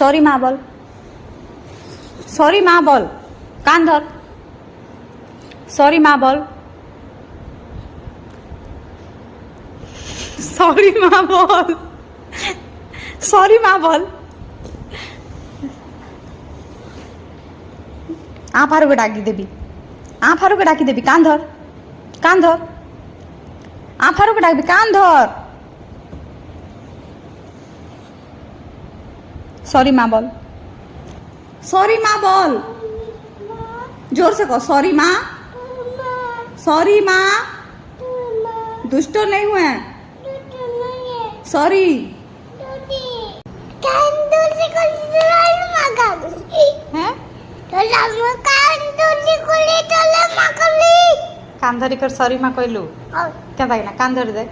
Sorry माँ बोल, sorry माँ बोल, कान धर, सॉरी माँ बोल, सॉरी माँ बोल, सॉरी माँ बोल। आ फारू के डाकी देवी, आ फारू के डाकी देवी, कान धर, कान धर, आ फारू के डाकी कान धर। सॉरी माँ बोल, सॉरी माँ बोल, जोर से कहो सॉरी माँ, सॉरी माँ, दुष्टो नहीं हुए, सॉरी। कान धरी कर सॉरी माँ कहलु क्या था कान धरी दे।